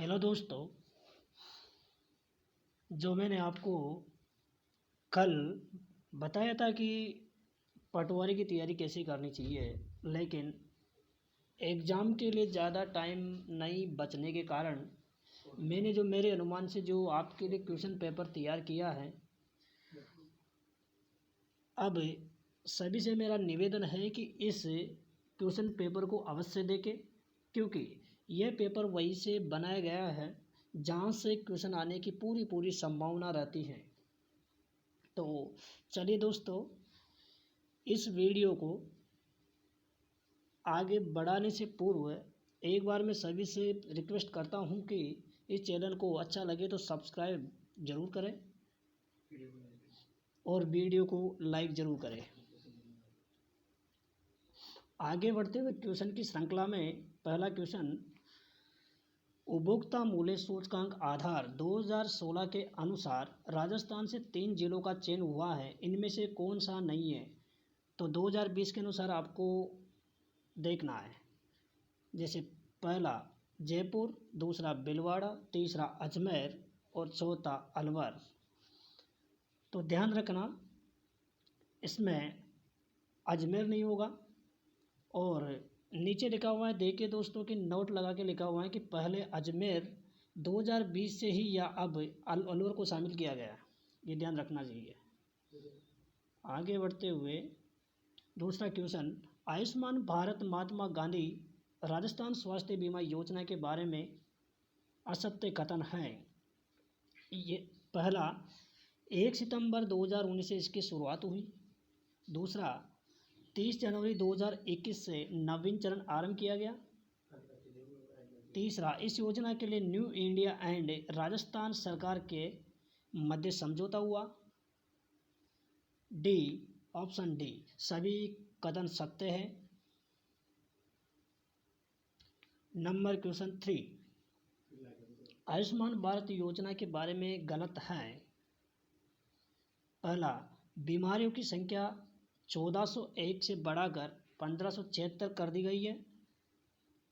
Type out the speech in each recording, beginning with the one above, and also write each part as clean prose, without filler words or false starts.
Hello दोस्तों, जो मैंने आपको कल बताया था कि पटवारी की तैयारी कैसे करनी चाहिए, लेकिन एग्ज़ाम के लिए ज़्यादा टाइम नहीं बचने के कारण मैंने जो मेरे अनुमान से जो आपके लिए क्वेश्चन पेपर तैयार किया है। अब सभी से मेरा निवेदन है कि इस क्वेश्चन पेपर को अवश्य देखें, क्योंकि यह पेपर वहीं से बनाया गया है जहाँ से क्वेश्चन आने की पूरी पूरी संभावना रहती है। तो चलिए दोस्तों, इस वीडियो को आगे बढ़ाने से पूर्व एक बार मैं सभी से रिक्वेस्ट करता हूँ कि इस चैनल को अच्छा लगे तो सब्सक्राइब ज़रूर करें और वीडियो को लाइक ज़रूर करें। आगे बढ़ते हुए क्वेश्चन की श्रृंखला में पहला क्वेश्चन, उपभोक्ता मूल्य सूचकांक आधार 2016 के अनुसार राजस्थान से 3 जिलों का चयन हुआ है, इनमें से कौन सा नहीं है? तो 2020 के अनुसार आपको देखना है। जैसे पहला जयपुर, दूसरा भीलवाड़ा, तीसरा अजमेर और चौथा अलवर। तो ध्यान रखना, इसमें अजमेर नहीं होगा। और नीचे लिखा हुआ है, देखिए दोस्तों कि नोट लगा के लिखा हुआ है कि पहले अजमेर 2020 से ही या अब अलवर को शामिल किया गया। ये ध्यान रखना चाहिए। आगे बढ़ते हुए दूसरा क्वेश्चन, आयुष्मान भारत महात्मा गांधी राजस्थान स्वास्थ्य बीमा योजना के बारे में असत्य कथन है। ये पहला, 1 सितंबर 2019 से इसकी शुरुआत हुई। दूसरा, 30 जनवरी 2021 से नवीन चरण आरंभ किया गया। तीसरा, इस योजना के लिए न्यू इंडिया एंड राजस्थान सरकार के मध्य समझौता हुआ। डी, ऑप्शन डी, सभी कथन सत्य है। नंबर क्वेश्चन 3, आयुष्मान भारत योजना के बारे में गलत है। पहला, बीमारियों की संख्या 1401 से बढ़ाकर 1576 कर दी गई है।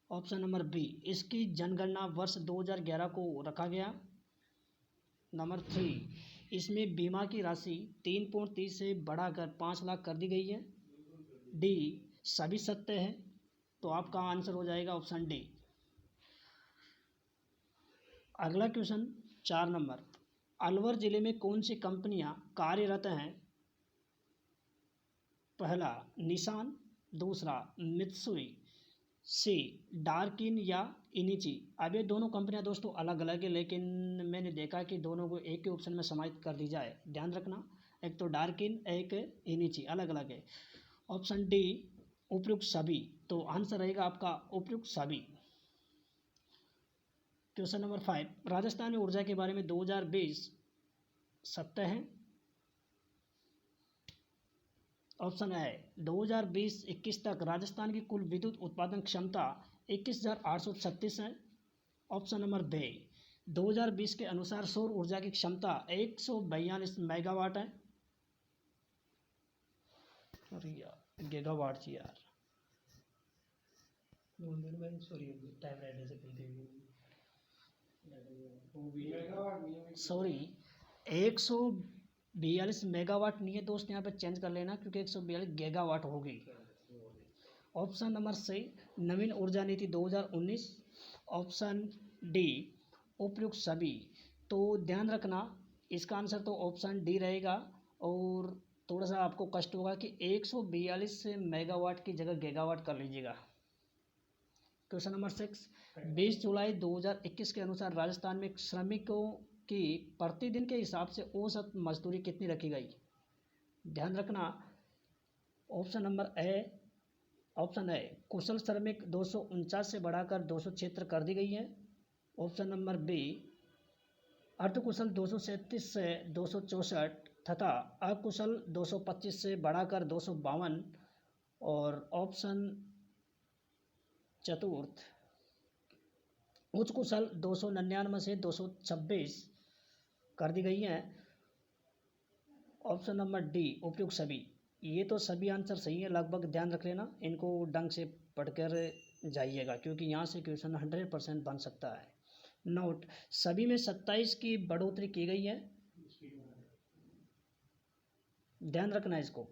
ऑप्शन नंबर बी, इसकी जनगणना वर्ष 2011 को रखा गया। नंबर 3, इसमें बीमा की राशि 3.30 से बढ़ाकर 5 लाख कर दी गई है। डी, सभी सत्य है। तो आपका आंसर हो जाएगा ऑप्शन डी। अगला क्वेश्चन 4 नंबर, अलवर जिले में कौन सी कंपनियां कार्यरत हैं? पहला निसान, दूसरा मित्सुई, सी डार्किन या इनिची। अब ये दोनों कंपनियां दोस्तों अलग अलग है, लेकिन मैंने देखा कि दोनों को एक ही ऑप्शन में समाहित कर दी जाए। ध्यान रखना, एक तो डार्किन, एक इनिची, अलग अलग है। ऑप्शन डी, उपयुक्त सभी। तो आंसर रहेगा आपका उपयुक्त सभी। क्वेश्चन नंबर 5, राजस्थान में ऊर्जा के बारे में 2020 सत्य है। ऑप्शन ए, 2020-21 तक राजस्थान की कुल विद्युत उत्पादन क्षमता 21,836 है। ऑप्शन नंबर बी, 2020 के अनुसार सौर ऊर्जा की क्षमता 142 मेगावाट है। अरे यार, गीगावाट जी यार, सॉरी, 142 मेगावाट नहीं है दोस्त, यहाँ पे चेंज कर लेना, क्योंकि 142 गीगावाट होगी। ऑप्शन नंबर सी, नवीन ऊर्जा नीति 2019। ऑप्शन डी, उपयुक्त सभी। तो ध्यान रखना, इसका आंसर तो ऑप्शन डी रहेगा। और थोड़ा सा आपको कष्ट होगा कि 142 मेगावाट की जगह गीगावाट कर लीजिएगा। क्वेश्चन नंबर 6, 20 जुलाई 2021 के अनुसार राजस्थान में श्रमिकों की प्रतिदिन के हिसाब से औसत मजदूरी कितनी रखी गई? ध्यान रखना, ऑप्शन ए कुशल श्रमिक 249 से बढ़ाकर 276 कर दी गई है। ऑप्शन नंबर बी, अर्धकुशल 237 से 264 तथा अकुशल 225 से बढ़ाकर 252। और ऑप्शन चतुर्थ, उच्च कुशल 299 से 226 कर दी गई है। ऑप्शन नंबर डी, उपयुक्त सभी। ये तो सभी आंसर सही है लगभग, ध्यान रख लेना, इनको ढंग से पढ़कर जाइएगा, क्योंकि यहाँ से क्वेश्चन 100% बन सकता है। नोट, सभी में 27 की बढ़ोतरी की गई है। ध्यान रखना है इसको,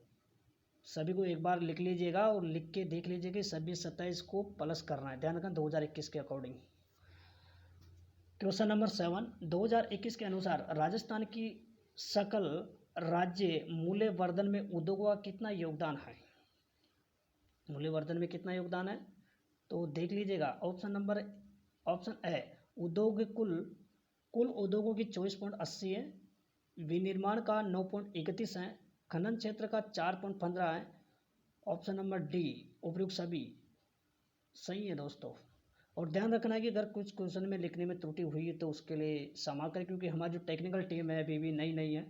सभी को एक बार लिख लीजिएगा और लिख के देख लीजिए कि सभी 27 को प्लस करना है। ध्यान रखना 2021 के अकॉर्डिंग। क्वेश्चन नंबर 7, 2021 के अनुसार राजस्थान की सकल राज्य मूल्यवर्धन में उद्योगों का कितना योगदान है? मूल्यवर्धन में कितना योगदान है तो देख लीजिएगा। ऑप्शन ए, उद्योग कुल उद्योगों की 24.80 है, विनिर्माण का 9.31 है, खनन क्षेत्र का 4.15 है। ऑप्शन नंबर डी उपयुक्त सभी सही है दोस्तों। और ध्यान रखना है कि अगर कुछ क्वेश्चन में लिखने में त्रुटि हुई है तो उसके लिए क्षमा करें, क्योंकि हमारी जो टेक्निकल टीम है अभी भी नई है,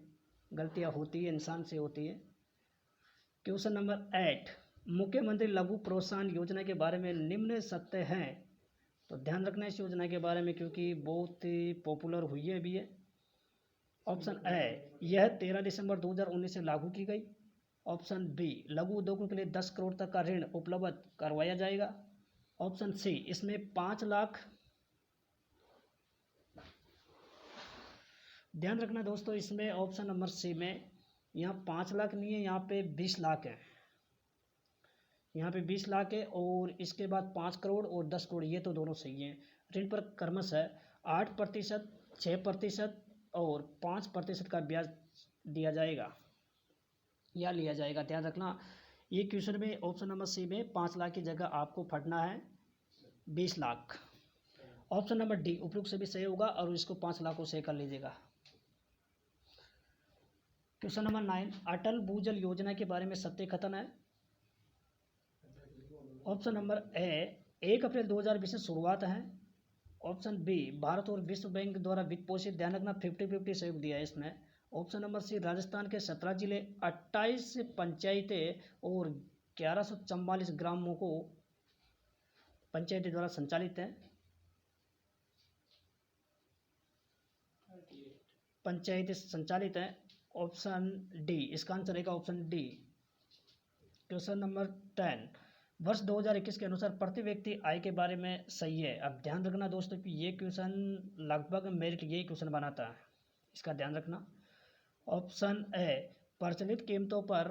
गलतियां होती है, इंसान से होती है। क्वेश्चन नंबर 8, मुख्यमंत्री लघु प्रोत्साहन योजना के बारे में निम्न सत्य हैं। तो ध्यान रखना इस योजना के बारे में, क्योंकि बहुत ही पॉपुलर हुई है अभी ये। ऑप्शन ए, यह 13 दिसंबर 2019 से लागू की गई। ऑप्शन बी, लघु उद्योगों के लिए 10 करोड़ तक का ऋण उपलब्ध करवाया जाएगा। ऑप्शन सी, इसमें 5 लाख, ध्यान रखना दोस्तों इसमें ऑप्शन नंबर सी में यहाँ 5 लाख नहीं है, यहाँ पे 20 लाख है, यहाँ पे 20 लाख है। और इसके बाद 5 करोड़ और 10 करोड़, ये तो दोनों सही हैं। ऋण पर क्रमशः 8%, 6% और 5% का ब्याज दिया जाएगा या लिया जाएगा। ध्यान रखना ये क्वेश्चन में ऑप्शन नंबर सी में 5 लाख की जगह आपको फटना है 20 लाख। ऑप्शन नंबर डी उपयुक्त से भी सही होगा और इसको 5 लाख को सही कर लीजिएगा। क्वेश्चन नंबर 9, अटल भूजल योजना के बारे में सत्य कथन है। ऑप्शन नंबर ए, 1 अप्रैल 2020 से शुरुआत है। ऑप्शन बी, भारत और विश्व बैंक द्वारा वित्त पोषित, ध्यान रखना 50-50 सहयोग दिया है इसमें। ऑप्शन नंबर सी, राजस्थान के 17 जिले, 28 पंचायतें और 1144 ग्रामों को पंचायतें द्वारा संचालित है। पंचायतें संचालित हैं। ऑप्शन डी, इसका आंसर रहेगा ऑप्शन डी। क्वेश्चन नंबर 10, वर्ष 2021 के अनुसार प्रति व्यक्ति आय के बारे में सही है। अब ध्यान रखना दोस्तों कि ये क्वेश्चन लगभग मेरिट यही क्वेश्चन बनाता है, इसका ध्यान रखना। ऑप्शन ए, प्रचलित कीमतों पर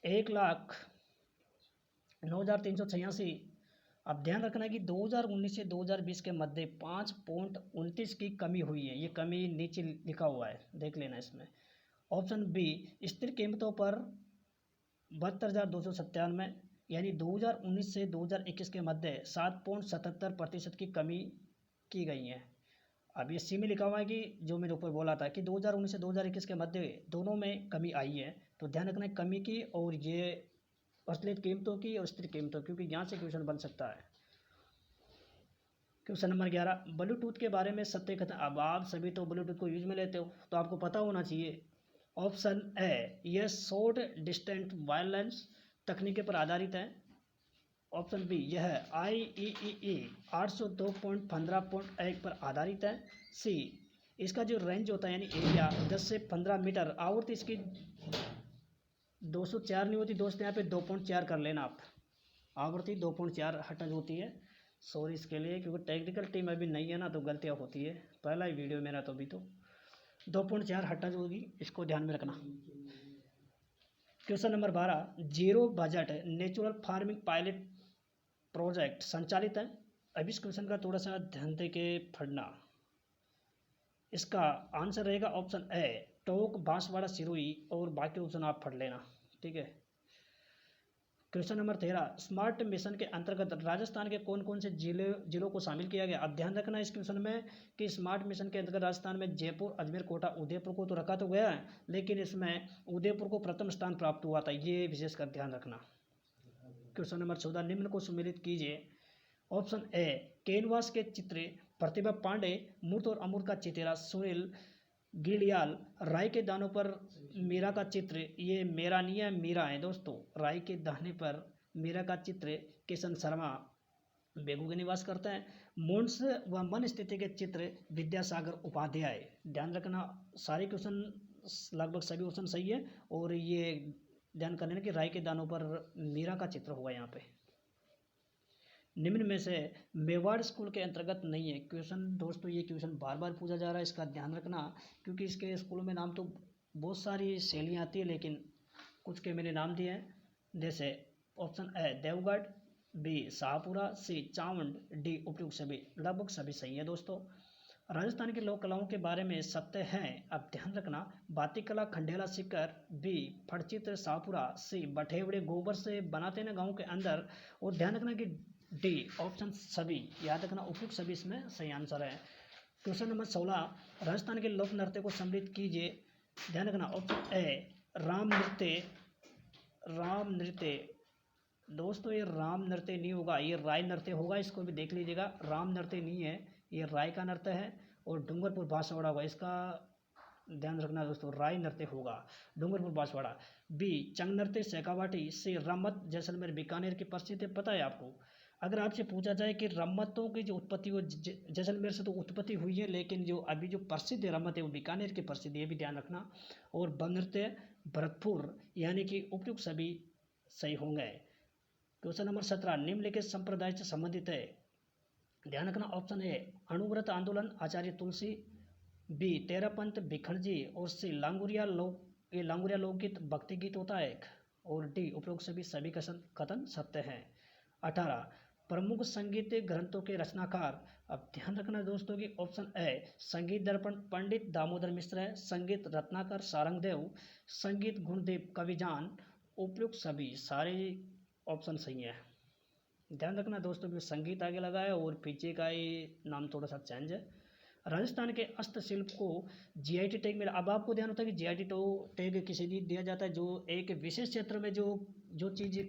1,09,386। अब ध्यान रखना कि 2019 से 2020 के मध्य 5.29 की कमी हुई है, ये कमी नीचे लिखा हुआ है, देख लेना इसमें। ऑप्शन बी, स्थिर कीमतों पर 72,297, यानी 2019 से 2021 के मध्य 7.77% की कमी की गई है। अब ये सी में लिखा हुआ है कि जो मैंने ऊपर बोला था कि 2019 से 2021 के मध्य दोनों में कमी आई है, तो ध्यान रखना है कमी की और ये प्रचलित कीमतों की और स्थिर कीमतों, क्योंकि यहाँ से क्वेश्चन बन सकता है। क्वेश्चन नंबर 11, ब्लूटूथ के बारे में सत्य कथन। अब आप सभी तो ब्लूटूथ को यूज में लेते हो तो आपको पता होना चाहिए। ऑप्शन ए, यह शॉर्ट डिस्टेंस वायरलेस तकनीकी पर आधारित है। ऑप्शन बी, यह IEEE 802.15.1 पर आधारित है। सी, इसका जो रेंज होता है यानी एरिया 10 से 15 मीटर, आवृत्ति इसकी 204 नहीं होती दोस्तों, यहाँ पे 2.4 कर लेना आप, आवृत्ति 2.4 हर्ट्ज होती है। सॉरी इसके लिए, क्योंकि टेक्निकल टीम अभी नहीं है ना तो गलतियाँ होती है, पहला ही वीडियो मेरा तो अभी तो 2.4 हर्ट्ज होगी, इसको ध्यान में रखना। Question number 12, zero budget natural farming pilot project संचालित है। अब इस क्वेश्चन का थोड़ा सा ध्यान दे के पढ़ना। इसका आंसर रहेगा ऑप्शन ए, टोक, बांसवाड़ा, सिरोही, और बाकी ऑप्शन आप पढ़ लेना, ठीक है। क्वेश्चन नंबर 13, स्मार्ट मिशन के अंतर्गत राजस्थान के कौन कौन से जिलों को शामिल किया गया। अब ध्यान रखना इस क्वेश्चन में कि स्मार्ट मिशन के अंतर्गत राजस्थान में जयपुर, अजमेर, कोटा, उदयपुर को तो रखा तो गया है, लेकिन इसमें उदयपुर को प्रथम स्थान प्राप्त हुआ था, ये विशेषकर ध्यान रखना। क्वेश्चन नंबर 14, निम्न को सम्मिलित कीजिए। ऑप्शन ए, कैनवास के चित्र प्रतिभा पांडे, मूर्त और अमूर्त का चितेरा सुनील गिलियाल, राई के दानों पर मीरा का चित्र, ये मेरा नहीं है मीरा है दोस्तों, राई के दाने पर मीरा का चित्र किशन शर्मा बेगू के निवास करता है। मोन्स व मन स्थिति के चित्र विद्यासागर उपाध्याय। ध्यान रखना सारे क्वेश्चन लगभग सभी ऑप्शन सही है, और ये ध्यान कर लेना कि राई के दानों पर मीरा का चित्र होगा यहाँ पे। निम्न में से मेवाड़ स्कूल के अंतर्गत नहीं है। क्वेश्चन दोस्तों, ये क्वेश्चन बार बार पूछा जा रहा है, इसका ध्यान रखना, क्योंकि इसके स्कूलों में नाम तो बहुत सारी शैलियाँ आती है, लेकिन कुछ के मैंने नाम दिए हैं। जैसे option A Devgarh, B Shahpura, C Chawand, D उपयुक्त सभी। लगभग सभी सही है दोस्तों। राजस्थान की लोक कलाओं के बारे में सत्य है, अब ध्यान रखना, बाती कला, खंडेला सीकर, बी फटचित्र शाहपुरा, सी बठेवड़े गोबर से बनाते ना गाँव के अंदर, और ध्यान रखना कि डी ऑप्शन सभी, याद रखना उपयुक्त सभी इसमें सही आंसर है। क्वेश्चन नंबर 16, राजस्थान के लोक नृत्य को सम्मिलित कीजिए। ध्यान रखना, ऑप्शन ए राम नृत्य, राम नृत्य दोस्तों ये राम नृत्य नहीं होगा, ये राय नृत्य होगा, इसको भी देख लीजिएगा। राम नृत्य नहीं है, ये राय का नृत्य है। और डूंगरपुर बांसवाड़ा होगा, इसका ध्यान रखना दोस्तों, राय नृत्य होगा, डूंगरपुर बांसवाड़ा। बी चंग नृत्य शेखावाटी, सी रम्मत जैसलमेर बीकानेर की प्रसिद्ध है। पता है आपको, अगर आपसे पूछा जाए कि रम्मतों की जो उत्पत्ति वो जैसलमेर से तो उत्पत्ति हुई है, लेकिन जो अभी जो प्रसिद्ध रम्मत है वो बीकानेर की प्रसिद्ध है, ये भी ध्यान रखना। और ब नृत्य भरतपुर, यानी कि उपयुक्त सभी सही होंगे। क्वेश्चन नंबर 17, निम्नलिखित संप्रदाय से संबंधित है। ध्यान रखना, ऑप्शन ए अणुव्रत आंदोलन आचार्य तुलसी, बी तेरापंथ भिखणजी, और सी लांगुरिया लोक, ये लांगुरिया लोकगीत भक्ति गीत होता है एक, और डी उपरोक्त सभी कथन सत्य हैं। 18, प्रमुख संगीत ग्रंथों के रचनाकार। अब ध्यान रखना दोस्तों कि ऑप्शन ए संगीत दर्पण पंडित दामोदर मिश्र है, संगीत रत्नाकर सारंगदेव, संगीत गुणदेव कविजान, उपयुक्त सभी सारे ऑप्शन सही है। ध्यान रखना दोस्तों कि संगीत आगे लगा है और पीछे का ये नाम थोड़ा सा चेंज है। राजस्थान के हस्तशिल्प को जीआईटी टैग मिला। अब आपको ध्यान होता है कि जीआईटी टैग किसी भी दिया जाता है जो एक विशेष क्षेत्र में जो चीज़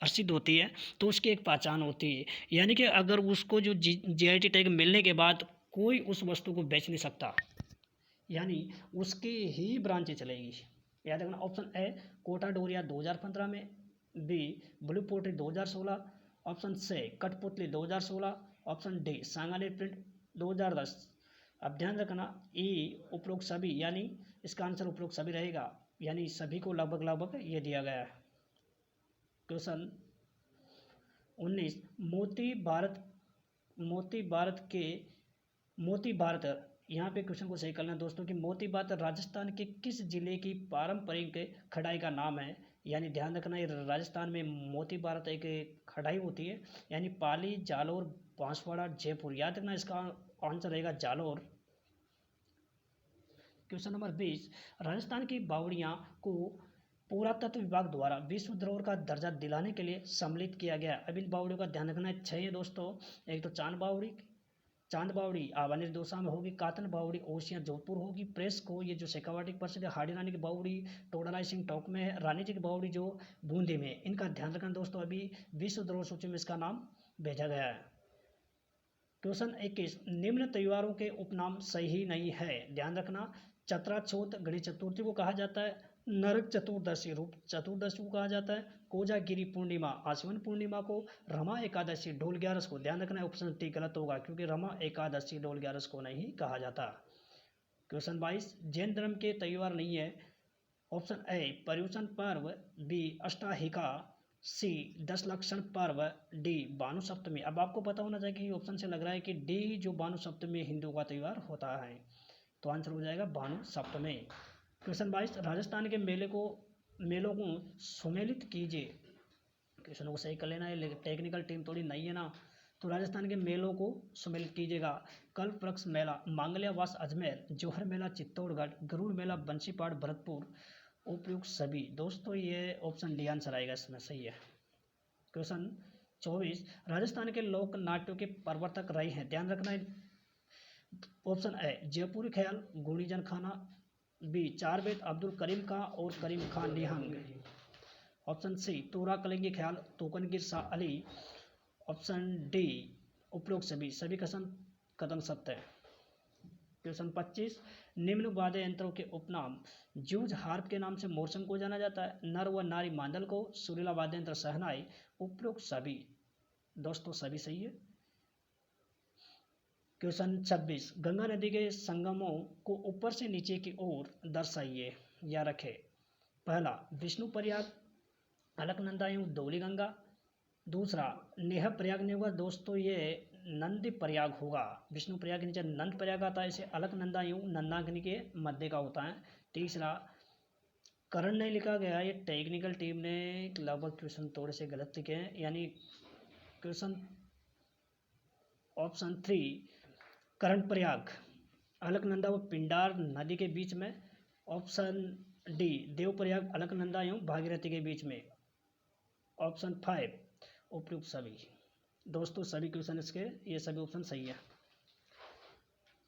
प्रसिद्ध होती है तो उसकी एक पहचान होती है, यानी कि अगर उसको जो जीआईटी टैग मिलने के बाद कोई उस वस्तु को बेच नहीं सकता, यानी उसकी ही ब्रांचें चलेगी। याद रखना, ऑप्शन ए कोटा डोरिया 2015 में, B blue pottery 2016, option C कठपुतली 2016, ऑप्शन डी सांगानेर प्रिंट 2010। अब ध्यान रखना, ई उपरोक्त सभी, यानी इसका आंसर उपरोक्त सभी रहेगा, यानी सभी को लगभग लगभग ये दिया गया है। क्वेश्चन 19, मोती भारत, यहाँ पे क्वेश्चन को सही करना दोस्तों कि मोती भारत राजस्थान के किस जिले की पारंपरिक खड़ाई का नाम है। यानी ध्यान रखना, ये राजस्थान में मोती भारत एक खड़ाई होती है, यानी पाली, जालौर, बांसवाड़ा, जयपुर। याद रखना, इसका आंसर रहेगा जालौर। क्वेश्चन नंबर 20, राजस्थान की बावड़ियाँ को पुरातत्व विभाग द्वारा विश्व धरोहर का दर्जा दिलाने के लिए सम्मिलित किया गया। अब इन बावड़ियों का ध्यान रखना है, 6 है दोस्तों। एक तो चांद बावड़ी आवानेर दौसा में होगी, कातन बावड़ी ओसियाँ जोधपुर होगी, प्रेस को ये जो शेखावाटी प्रसिद्ध है, हाड़ी रानी की बावड़ी टोडालाई सिंह टोंक में है, रानी जी की बावड़ी जो बूंदी में है। इनका ध्यान रखना दोस्तों, अभी विश्व धरोहर सूची में इसका नाम भेजा गया है। क्वेश्चन 21, निम्न त्योहारों के उपनाम सही नहीं है। ध्यान रखना, चतरा चौथ गणेश चतुर्थी को कहा जाता है, नरक चतुर्दशी रूप चतुर्दशी को कहा जाता है, कोजागिरी पूर्णिमा आश्विन पूर्णिमा को, रमा एकादशी ढोल ग्यारस को। ध्यान रखना, ऑप्शन टी गलत होगा क्योंकि रमा एकादशी ढोल ग्यारस को नहीं कहा जाता। क्वेश्चन 22, जैन धर्म के त्योहार नहीं है। ऑप्शन ए पर्युषण पर्व, बी अष्टाहिका, सी 10 लक्षण पर्व, डी भानु सप्तमी। अब आपको पता होना चाहिए कि ऑप्शन से लग रहा है कि डी जो भानु सप्तमी हिंदू का त्यौहार होता है, तो आंसर हो जाएगा भानु सप्तमी। क्वेश्चन 22, राजस्थान के मेलों को सुमेलित कीजिए। क्वेश्चनों को सही कर लेना है, टेक्निकल टीम थोड़ी नई है ना, तो राजस्थान के मेलों को सुमेलित कीजिएगा। कल्प वृक्ष मेला मांगल्यावास अजमेर, जौहर मेला चित्तौड़गढ़, गरुड़ मेला बंसीपाड़ भरतपुर, उपयुक्त सभी। दोस्तों ये ऑप्शन डी आंसर आएगा, इसमें सही है। क्वेश्चन 24, राजस्थान के लोक नाट्यों के प्रवर्तक रहे हैं। ध्यान रखना है, ऑप्शन ए जयपुरी ख्याल गुणीजन खाना, बी चार वेद अब्दुल करीम का और करीम खान निहंग, ऑप्शन सी तोरा कलिंगी ख्याल तोकनगिर शाह अली, ऑप्शन डी उपरोक्त सभी कथन सत्य है। क्वेश्चन 25, निम्न वाद्य यंत्रों के उपनाम। जूझ हार्प के नाम से मोरसंग को जाना जाता है, नर व नारी मांदल को, सुरीला वाद्य यंत्र सहनाई, उपरोक्त सभी। दोस्तों सभी सही है। क्वेश्चन 26, गंगा नदी के संगमों को ऊपर से नीचे की ओर दर्शाइए या रखें। पहला विष्णु प्रयाग, अलकनंदा एवं धौली गंगा, दूसरा नेह प्रयाग नहीं होगा दोस्तों, ये नंद प्रयाग होगा। विष्णु प्रयाग के नीचे नंद प्रयाग आता है, इसे अलकनंदा यूँ नंदाग्नि के मध्य का होता है। तीसरा करण नहीं लिखा गया, ये टेक्निकल टीम ने लगभग क्वेश्चन थोड़े से गलत लिखे हैं, यानी क्वेश्चन ऑप्शन 3 करण प्रयाग अलकनंदा व पिंडार नदी के बीच में। ऑप्शन डी देवप्रयाग अलकनंदा एवं भागीरथी के बीच में। ऑप्शन 5 उपयुक्त सभी। दोस्तों सभी क्वेश्चन इसके ये सभी ऑप्शन सही है।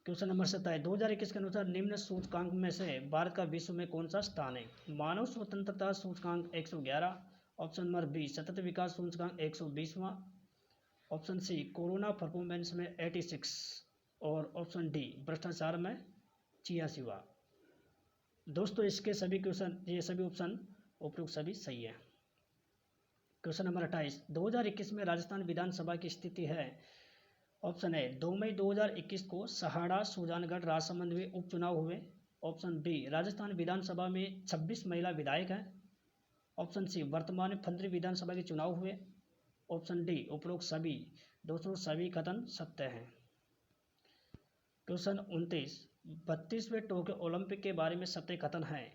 क्वेश्चन नंबर 27 2021 के अनुसार निम्न सूचकांक में से भारत का विश्व में कौन सा स्थान है? मानव स्वतंत्रता सूचकांक 111, ऑप्शन नंबर बी सतत विकास सूचकांक 120वां, ऑप्शन सी कोरोना परफॉर्मेंस में 86 और ऑप्शन डी भ्रष्टाचार में 86वां। दोस्तों इसके सभी क्वेश्चन ये सभी ऑप्शन उपयुक्त सभी सही है। क्वेश्चन नंबर 28 2021 में राजस्थान विधानसभा की स्थिति है। ऑप्शन ए 2 मई 2021 को सहाड़ा सुजानगढ़ राजसमंद में उपचुनाव हुए। ऑप्शन बी राजस्थान विधानसभा में 26 महिला विधायक हैं। ऑप्शन सी वर्तमान में 15 विधानसभा के चुनाव हुए। ऑप्शन डी उपरोक्त सभी। दोस्तों सभी कथन सत्य हैं। क्वेश्चन 29 32वें टोक्यो ओलंपिक के बारे में सत्य कथन है।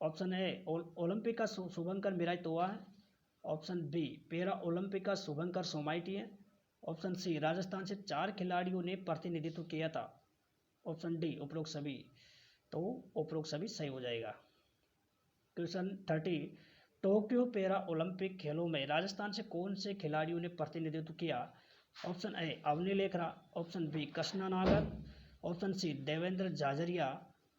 ऑप्शन ए ओलंपिक का शुभंकर मिराई तोवा है। ऑप्शन बी पैरा ओलंपिक का शुभंकर सोमाइटी है। ऑप्शन सी राजस्थान से 4 खिलाड़ियों ने प्रतिनिधित्व किया था। ऑप्शन डी उपरोक्त सभी। तो उपरोक्त सभी सही हो जाएगा। क्वेश्चन 30 टोक्यो पैरा ओलंपिक खेलों में राजस्थान से कौन से खिलाड़ियों ने प्रतिनिधित्व किया? Option A Avani Lekhara, option B Krishna Nagar, option C Devendra Jhajharia,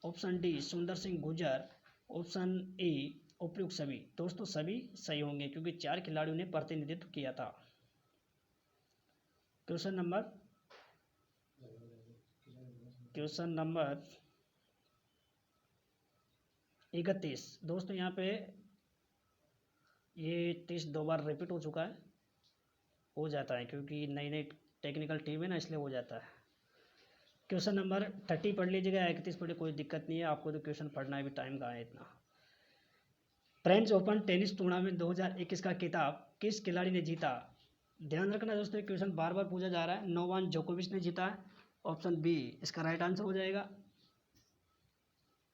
option D Sundar Singh Gurjar, option A उपयुक्त सभी। दोस्तों सभी सही होंगे क्योंकि 4 खिलाड़ियों ने प्रतिनिधित्व किया था। क्वेश्चन नंबर 31 दोस्तों यहाँ पे ये 30 2 बार रिपीट हो चुका है, हो जाता है क्योंकि नई नई टेक्निकल टीम है ना, इसलिए हो जाता है। क्वेश्चन नंबर 30 पढ़ लीजिएगा, 31 पढ़े कोई दिक्कत नहीं है आपको, तो क्वेश्चन पढ़ना है भी टाइम का है इतना। फ्रेंच ओपन टेनिस टूर्नामेंट 2021 का खिताब किस खिलाड़ी ने जीता? ध्यान रखना दोस्तों क्वेश्चन बार बार पूछा जा रहा है। नोवाक जोकोविच ने जीता है। ऑप्शन बी इसका राइट आंसर हो जाएगा।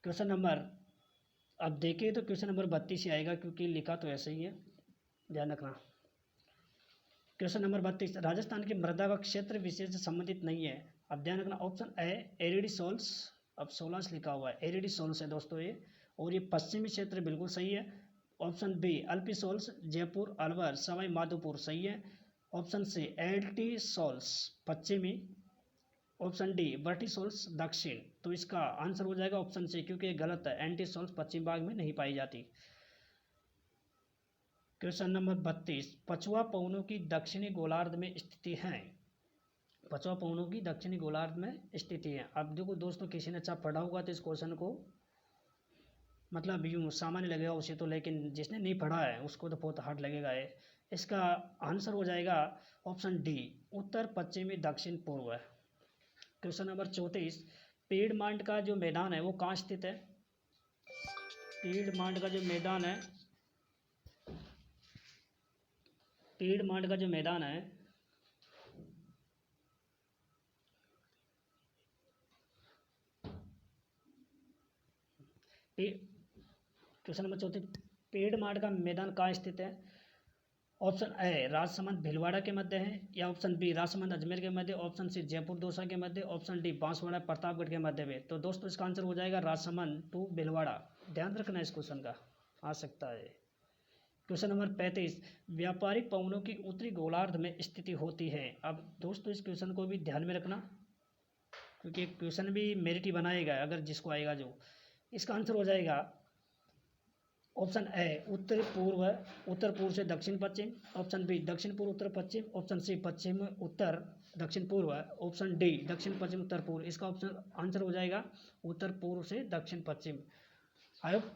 क्वेश्चन नंबर अब देखिए तो क्वेश्चन नंबर 32 ही आएगा क्योंकि लिखा तो ऐसे ही है, ध्यान रखना। क्वेश्चन नंबर 32 राजस्थान की मृदा का क्षेत्र विशेष से संबंधित नहीं है। अब ध्यान रखना ऑप्शन ए एरिडी सोल्स, अब 16 लिखा हुआ है एरिडी सोल्स है दोस्तों ये, और ये पश्चिमी क्षेत्र बिल्कुल सही है। Option B alfisols Jaipur Alwar Sawai Madhopur सही है। ऑप्शन सी एल्टी सोल्स पश्चिमी। ऑप्शन डी वर्टिसोल्स दक्षिण। तो इसका आंसर हो जाएगा ऑप्शन सी क्योंकि ये गलत है, एंटी सोल्स पश्चिम भाग में नहीं पाई जाती। क्वेश्चन नंबर 32 पछुआ पवनों की दक्षिणी गोलार्ध में स्थिति है। पछुआ पवनों की दक्षिणी गोलार्ध में स्थिति है। अब देखो दोस्तों किसी ने अच्छा पढ़ा होगा तो इस क्वेश्चन को मतलब यूँ सामान्य लगेगा उसे तो, लेकिन जिसने नहीं पढ़ा है उसको तो बहुत हार्ड लगेगा है। इसका आंसर हो जाएगा ऑप्शन डी उत्तर पश्चिमी दक्षिण पूर्व। क्वेश्चन नंबर 34 पीड़ मांड का जो मैदान है वो कहाँ स्थित है? पीड़ मांड का जो मैदान है, पीड़ मांड का जो मैदान है क्वेश्चन नंबर 34 पेड़ मार्ट का मैदान कहाँ स्थित है? ऑप्शन ए राजसमंद भीलवाड़ा के मध्य है, या ऑप्शन बी राजसमंद अजमेर के मध्य, ऑप्शन सी जयपुर दौसा के मध्य, ऑप्शन डी बांसवाड़ा प्रतापगढ़ के मध्य में। तो दोस्तों इसका आंसर हो जाएगा राजसमंद टू भीलवाड़ा। ध्यान रखना इस क्वेश्चन का, आ सकता है। क्वेश्चन नंबर 35 व्यापारिक पवनों की उत्तरी गोलार्ध में स्थिति होती है। अब दोस्तों इस क्वेश्चन को भी ध्यान में रखना क्योंकि क्वेश्चन भी मेरिट ही बनाएगा अगर जिसको आएगा जो। इसका आंसर हो जाएगा ऑप्शन ए उत्तर पूर्व से दक्षिण पश्चिम, ऑप्शन बी दक्षिण पूर्व उत्तर पश्चिम, ऑप्शन सी पश्चिम उत्तर दक्षिण पूर्व, ऑप्शन डी दक्षिण पश्चिम उत्तर पूर्व। इसका ऑप्शन आंसर हो जाएगा उत्तर पूर्व से दक्षिण पश्चिम। I hope